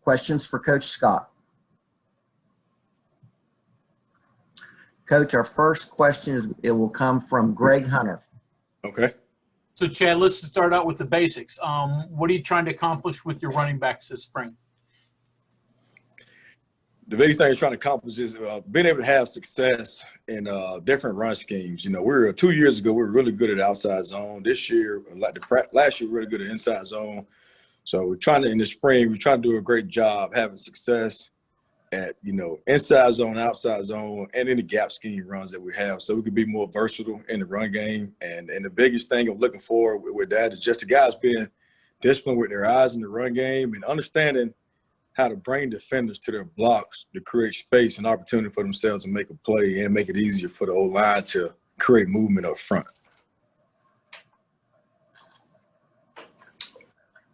Questions for Coach Scott? Coach, our first question it will come from Greg Hunter. Okay. So, Chad, let's start out with the basics. What are you trying to accomplish with your running backs this spring? The biggest thing you're trying to accomplish is being able to have success in different run schemes. 2 years ago, we were really good at outside last year, we were really good at inside zone. So we're trying to, in the spring, we're trying to do a great job having success at, inside zone, outside zone, and any gap scheme runs that we have. So we can be more versatile in the run game. And the biggest thing I'm looking for with that is just the guys being disciplined with their eyes in the run game and understanding how to bring defenders to their blocks to create space and opportunity for themselves to make a play and make it easier for the O-line to create movement up front.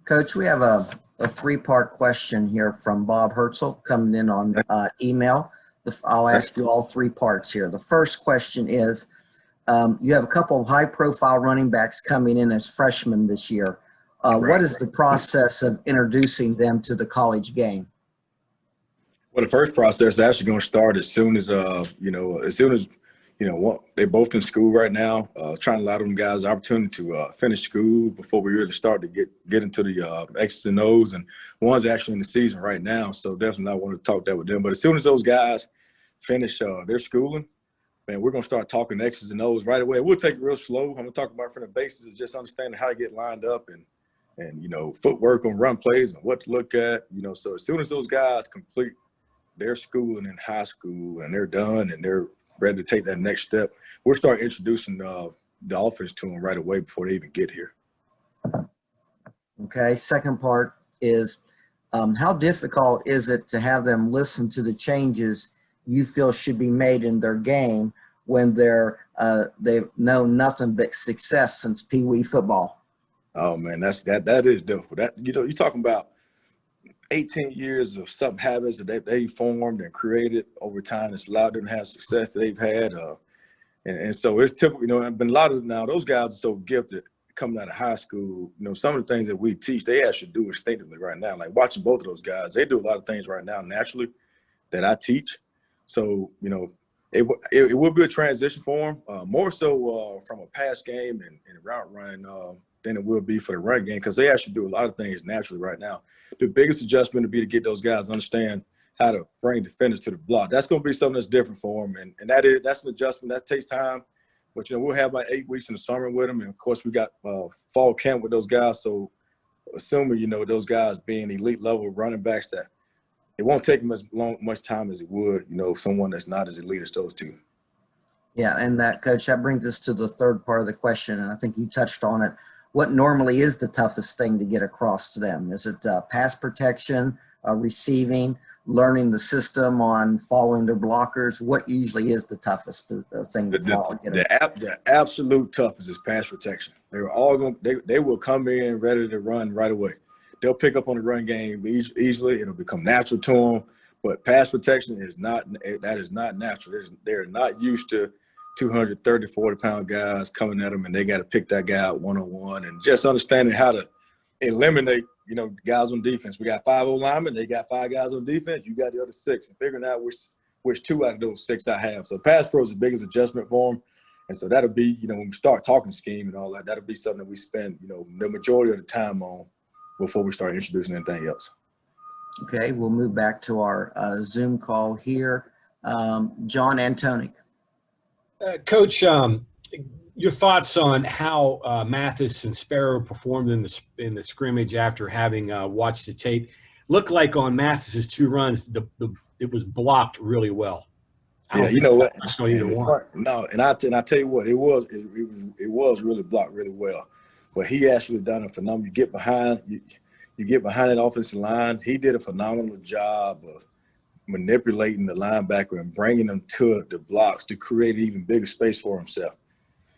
Coach, we have a three-part question here from Bob Herzl coming in on email. I'll ask you all three parts here. The first question is, you have a couple of high-profile running backs coming in as freshmen this year. What is the process of introducing them to the college game? Well, the first process is actually going to start as soon as they're both in school right now, trying to allow them guys the opportunity to finish school before we really start to get into the X's and O's. And one's actually in the season right now, so definitely I want to talk that with them. But as soon as those guys finish their schooling, man, we're going to start talking X's and O's right away. We'll take it real slow. I'm going to talk about from the basis of just understanding how to get lined up and footwork on run plays and what to look at. So as soon as those guys complete their schooling in high school and they're done and they're ready to take that next step, we'll start introducing the offense to them right away before they even get here. Okay, second part is how difficult is it to have them listen to the changes you feel should be made in their game when they've known nothing but success since Pee Wee football? Oh man, that is difficult. You're talking about 18 years of some habits that they formed and created over time that's allowed them to have success that they've had. And so it's typical, but a lot of now those guys are so gifted coming out of high school. Some of the things that we teach, they actually do instinctively right now. Like watching both of those guys, they do a lot of things right now naturally that I teach. So, it will be a transition for them, more so from a pass game and route running than it will be for the run game, because they actually do a lot of things naturally right now. The biggest adjustment would be to get those guys to understand how to bring defenders to the block. That's going to be something that's different for them, and that's an adjustment that takes time. But we'll have about 8 weeks in the summer with them, and of course we got fall camp with those guys. So assuming those guys being elite level running backs, that it won't take them as much time as it would someone that's not as elite as those two. Yeah, and Coach, that brings us to the third part of the question, and I think you touched on it. What normally is the toughest thing to get across to them? Is it pass protection, receiving, learning the system on following their blockers? What usually is the toughest thing to follow? The absolute toughest is pass protection. They will come in ready to run right away. They'll pick up on the run game easily. It'll become natural to them. But pass protection is not natural. They're not used to 230, 40-pound guys coming at them, and they got to pick that guy out one-on-one. And just understanding how to eliminate, guys on defense. We got 5 O-linemen. They got 5 guys on defense. You got the other 6. And figuring out which 2 out of those 6 I have. So pass pro is the biggest adjustment for them. And so that'll be, when we start talking scheme and all that, that'll be something that we spend, the majority of the time on before we start introducing anything else. Okay, we'll move back to our Zoom call here. John Antonic. Coach, your thoughts on how Mathis and Sparrow performed in the scrimmage after having watched the tape? Looked like on Mathis's 2 runs, it was blocked really well. Yeah, you know what? No, and I tell you what, it was really blocked really well. But he actually done a phenomenal. You get behind that offensive line. He did a phenomenal job of manipulating the linebacker and bringing them to the blocks to create an even bigger space for himself.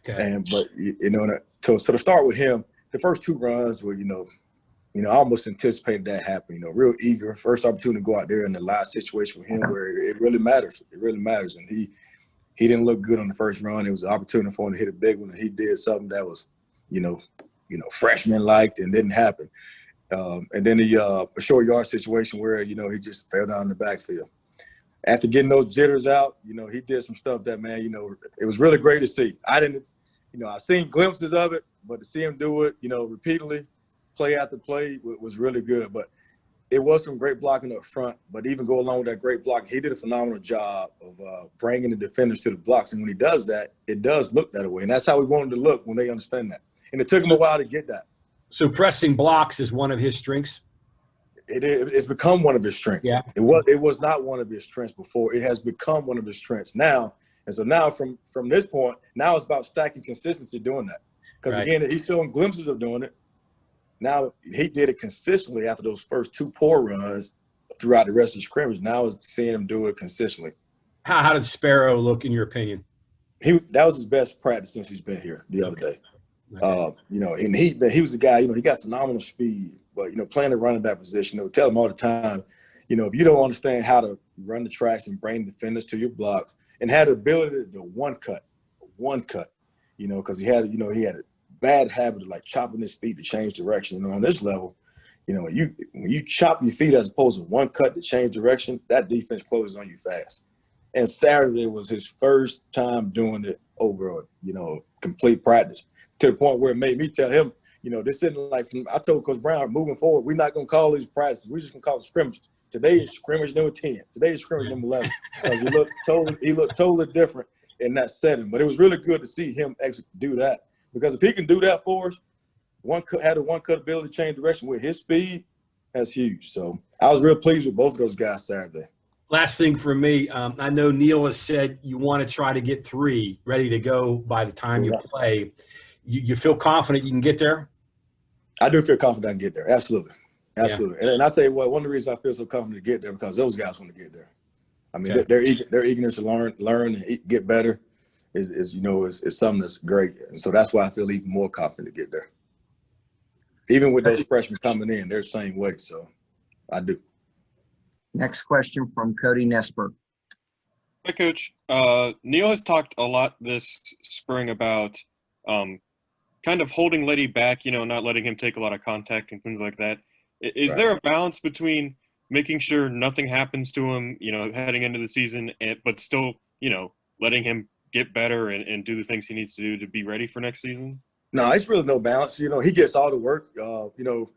Okay. So to start with him, the first 2 runs were, I almost anticipated that happening. Real eager, first opportunity to go out there in the live situation for him where it really matters. It really matters, and he didn't look good on the first run. It was an opportunity for him to hit a big one, and he did something that was, freshman liked and didn't happen. And then a short yard situation where, you know, he just fell down in the backfield. After getting those jitters out, you know, he did some stuff that, man, you know, it was really great to see. I've seen glimpses of it, but to see him do it, you know, repeatedly, play after play was really good. But it was some great blocking up front. But even go along with that great block, he did a phenomenal job of bringing the defenders to the blocks. And when he does that, it does look that way. And that's how we want him to look when they understand that. And it took him a while to get that. So pressing blocks is one of his strengths? It's become one of his strengths. Yeah. It was not one of his strengths before. It has become one of his strengths now. And so now from this point, now it's about stacking consistency doing that. Because again, he's showing glimpses of doing it. Now he did it consistently after those first 2 poor runs throughout the rest of the scrimmage. Now is seeing him do it consistently. How did Sparrow look in your opinion? That was his best practice since he's been here the other day. You know, and he was a guy, you know, he got phenomenal speed. But, you know, playing the running back position, they would tell him all the time, you know, if you don't understand how to run the tracks and bring defenders to your blocks and had the ability to one cut, you know, because he had a bad habit of like chopping his feet to change direction. And on this level, you know, when you chop your feet as opposed to one cut to change direction, that defense closes on you fast. And Saturday was his first time doing it over, you know, complete practice to the point where it made me tell him, you know, this isn't like I told Coach Brown, moving forward, we're not going to call these practices. We're just going to call it scrimmages. Today is scrimmage number 10. Today is scrimmage number 11. Because he looked totally different in that setting. But it was really good to see him do that. Because if he can do that for us, had a one-cut ability to change direction with his speed, that's huge. So I was real pleased with both of those guys Saturday. Last thing for me, I know Neil has said you want to try to get 3 ready to go by the time you play. You feel confident you can get there? I do feel confident I can get there. Absolutely. Absolutely. Yeah. And I'll tell you what, one of the reasons I feel so confident to get there because those guys want to get there. I mean, their eagerness to learn and get better is something that's great. And so that's why I feel even more confident to get there. Even with those freshmen coming in, they're the same way. So I do. Next question from Cody Nesper. Hi, Coach. Neil has talked a lot this spring about kind of holding Letty back, you know, not letting him take a lot of contact and things like that. Is there a balance between making sure nothing happens to him, you know, heading into the season, but still, you know, letting him get better and do the things he needs to do to be ready for next season? No, it's really no balance. You know, he gets all the work. You know,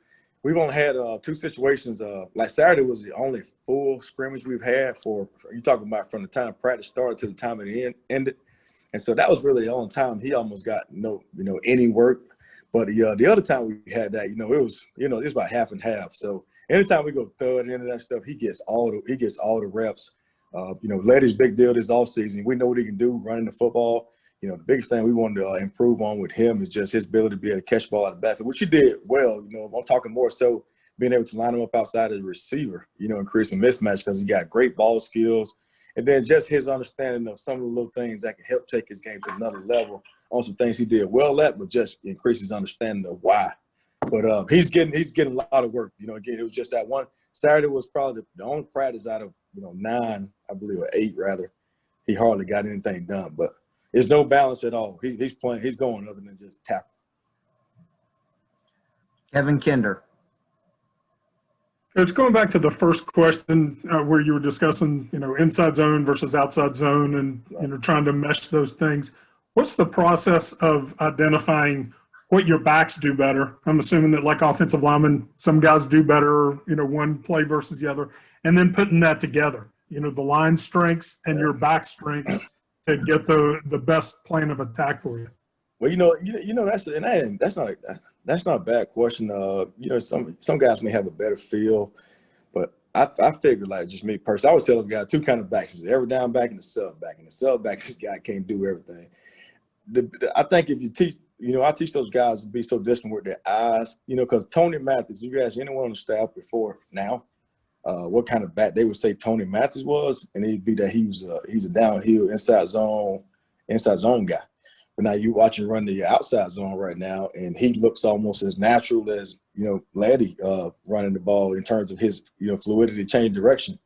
we've only had 2 situations. Like Saturday was the only full scrimmage we've had for you talking about from the time practice started to the time it ended. And so that was really the only time he almost got any work. But the other time we had that, it was about half and half. So anytime we go third into that stuff, he gets all the reps. Letty's big deal this offseason. We know what he can do running the football. You know, the biggest thing we wanted to improve on with him is just his ability to be able to catch the ball out of the backfield, which he did well. You know, I'm talking more so being able to line him up outside of the receiver, and create some mismatch because he got great ball skills. And then just his understanding of some of the little things that can help take his game to another level on some things he did well at, but just increase his understanding of why. But he's getting a lot of work. Again, it was just that one. Saturday was probably the only practice out of 9, I believe, or 8 rather. He hardly got anything done, but it's no balance at all. He's playing. He's going other than just tackle. Kevin Kinder. Coach, going back to the first question where you were discussing, inside zone versus outside zone and, trying to mesh those things, what's the process of identifying what your backs do better? I'm assuming that like offensive linemen, some guys do better, one play versus the other, and then putting that together, the line strengths and your back strengths to get the best plan of attack for you. Well, that's not a bad question. Some guys may have a better feel, but I figure like just me personally, I always tell a guy 2 kind of backs: is every down back and the sub back. And the sub back, this guy can't do everything. I think if you teach, I teach those guys to be so disciplined with their eyes, because Tony Mathis, if you ask anyone on the staff before now, what kind of back they would say Tony Mathis was, and it'd be that he's a downhill inside zone guy. But now you watch him run the outside zone right now, and he looks almost as natural as, Laddie running the ball in terms of his, fluidity, change direction.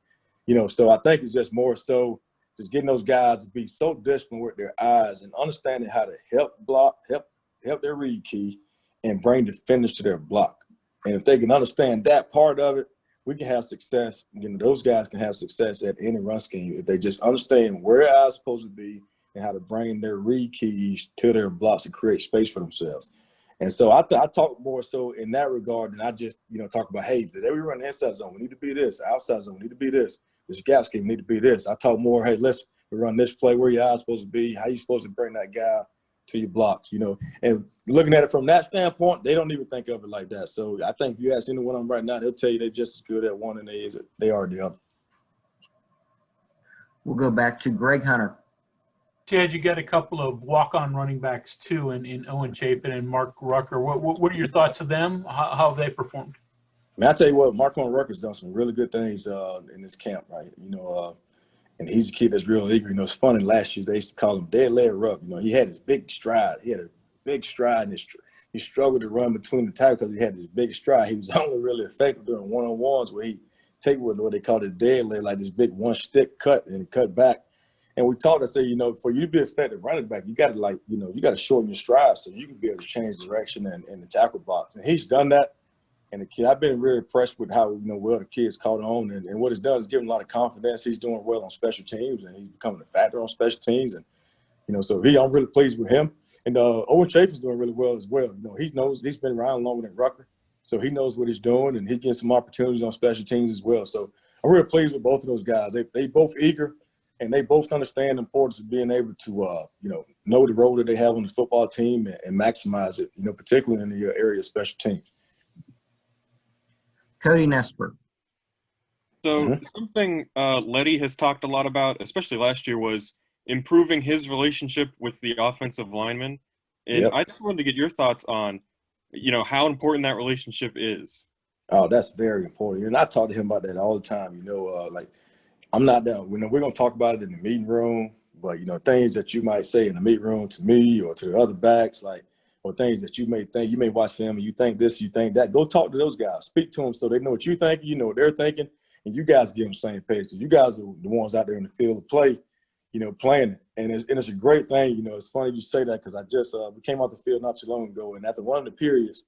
So I think it's just more so just getting those guys to be so disciplined with their eyes and understanding how to help block, help their read key, and bring defenders to their block. And if they can understand that part of it, we can have success. You know, those guys can have success at any run scheme if they just understand where their eyes supposed to be and how to bring their read keys to their blocks and create space for themselves. And so I talk more so in that regard than I just, you know, talk about, hey, did we run the inside zone? We need to be this. Outside zone, we need to be this. This gap scheme need to be this. I talk more, hey, let's run this play, where your eyes supposed to be, how you supposed to bring that guy to your blocks, you know. And looking at it from that standpoint, they don't even think of it like that. So I think if you ask anyone of them right now, they'll tell you they're just as good at one than they are the other. We'll go back to Greg Hunter. Chad, you got a couple of walk-on running backs too, in Owen Chapin and Mark Rucker. What are your thoughts of them? How have they performed? I mean, I tell you what, Mark Rucker's done some really good things in this camp, right? You know, and he's a kid that's real eager. You know, it's funny. Last year they used to call him dead leg rough. You know, he had his big stride. He had a big stride, and he struggled to run between the tackles because he had this big stride. He was only really effective during one-on-ones where he take what they call his dead leg, like this big one stick cut and cut back. And we talked to say, you know, for you to be effective running back, you got to you got to shorten your stride so you can be able to change direction in the tackle box. And he's done that. And the kid, I've been really impressed with how, you know, well the kid's caught on. And what it's done is given him a lot of confidence. He's doing well on special teams, and he's becoming a factor on special teams. And, you know, so I'm really pleased with him. And Owen Chapin's doing really well as well. You know, he knows he's been around longer than Rucker, so he knows what he's doing, and he gets some opportunities on special teams as well. So I'm really pleased with both of those guys. They both eager, and they both understand the importance of being able to, you know the role that they have on the football team and maximize it, you know, particularly in the area of special teams. Cody Nesper. So something Letty has talked a lot about, especially last year, was improving his relationship with the offensive linemen. And Yep. I just wanted to get your thoughts on, you know, how important that relationship is. Oh, that's very important. And I talk to him about that all the time. You know, like I'm not down. You know, we're gonna talk about it in the meeting room, but you know, things that you might say in the meeting room to me or to the other backs, like, or things that you may think, you may watch film and you think this, you think that. Go talk to those guys. Speak to them so they know what you think, you know what they're thinking, and you guys get on the same page because you guys are the ones out there in the field of play, you know, playing it. And it's a great thing. You know, it's funny you say that because I just we came out the field not too long ago, and after one of the periods,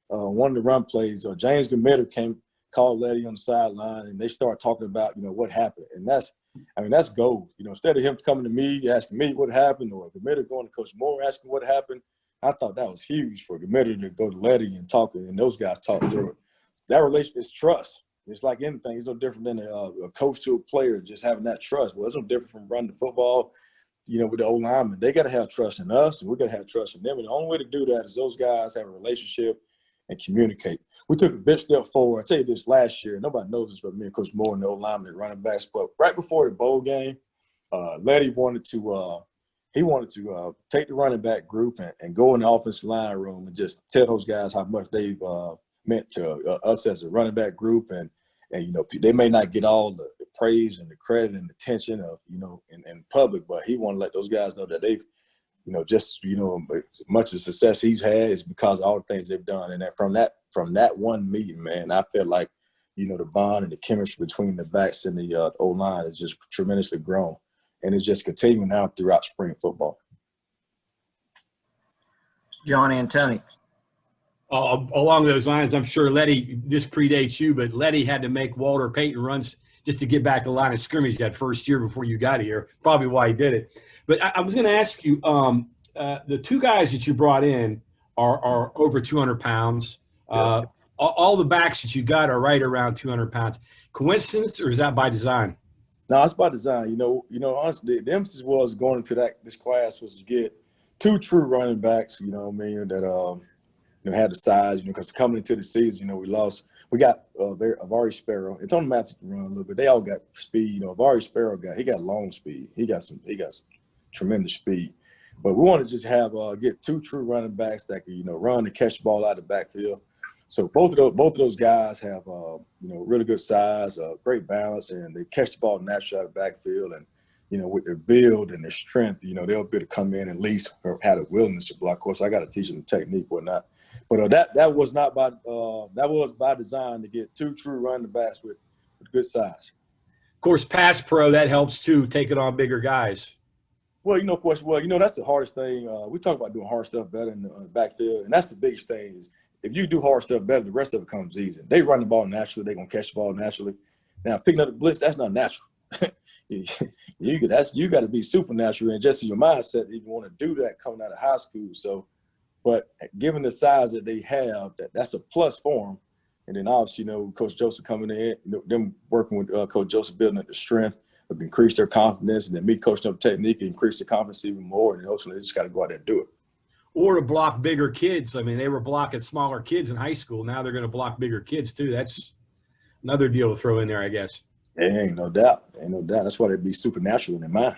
one of the run plays, James Gamitter called Letty on the sideline, and they started talking about, you know, what happened. And that's gold. You know, instead of him coming to me, asking me what happened, or Gamitter going to Coach Moore asking what happened, I thought that was huge for Gamitter to go to Letty and talk, and those guys talk through it. That relationship is trust. It's like anything. It's no different than a coach to a player just having that trust. Well, it's no different from running the football, you know, with the old linemen. They got to have trust in us, and we got to have trust in them. And the only way to do that is those guys have a relationship and communicate. We took a big step forward. I tell you this last year, nobody knows this but me and Coach Moore and the old linemen running backs. But right before the bowl game, Letty wanted to take the running back group and go in the offensive line room and just tell those guys how much they've meant to us as a running back group. And you know, they may not get all the praise and the credit and the attention of, you know, in public, but he wanted to let those guys know that they've, you know, just, you know, as much of the success he's had is because of all the things they've done. And that from that one meeting, man, I feel like, you know, the bond and the chemistry between the backs and the O-line is just tremendously grown. And it's just continuing now throughout spring football. John Antoni. Along those lines, I'm sure Letty, this predates you, but Letty had to make Walter Payton runs just to get back the line of scrimmage that first year before you got here. Probably why he did it. But I was going to ask you, the two guys that you brought in are over 200 pounds. All the backs that you got are right around 200 pounds. Coincidence, or is that by design? No, it's by design. You know, honestly, the emphasis was going into this class was to get two true running backs, you know what I mean, that you know, had the size, you know, because coming into the season, you know, we got Avari Sparrow. It's on the map to run a little bit. They all got speed. You know, Avari Sparrow he got long speed. He got some tremendous speed. But we want to just get two true running backs that can, you know, run and catch the ball out of the backfield. So both of those guys have you know, really good size, great balance, and they catch the ball naturally out of the backfield. And you know, with their build and their strength, you know, they'll be able to come in and at least have a willingness to block. Of course, I got to teach them the technique, whatnot. But that was not by that was by design to get two true running backs with good size. Of course, pass pro, that helps too, taking on bigger guys. Well, you know, of course, that's the hardest thing. We talk about doing hard stuff better in the backfield, and that's the biggest thing is if you do hard stuff better, the rest of it comes easy. They run the ball naturally. They're going to catch the ball naturally. Now, picking up the blitz, that's not natural. You got to be supernatural and just in your mindset that you want to do that coming out of high school. So, but given the size that they have, that's a plus for them. And then obviously, Coach Joseph coming in, them working with Coach Joseph building up the strength, increase their confidence, and then me coaching up technique, increase their confidence even more. And ultimately, they just got to go out there and do it. Or to block bigger kids. I mean, they were blocking smaller kids in high school. Now they're going to block bigger kids too. That's another deal to throw in there, I guess. Ain't no doubt. That's why they'd be supernatural in their mind.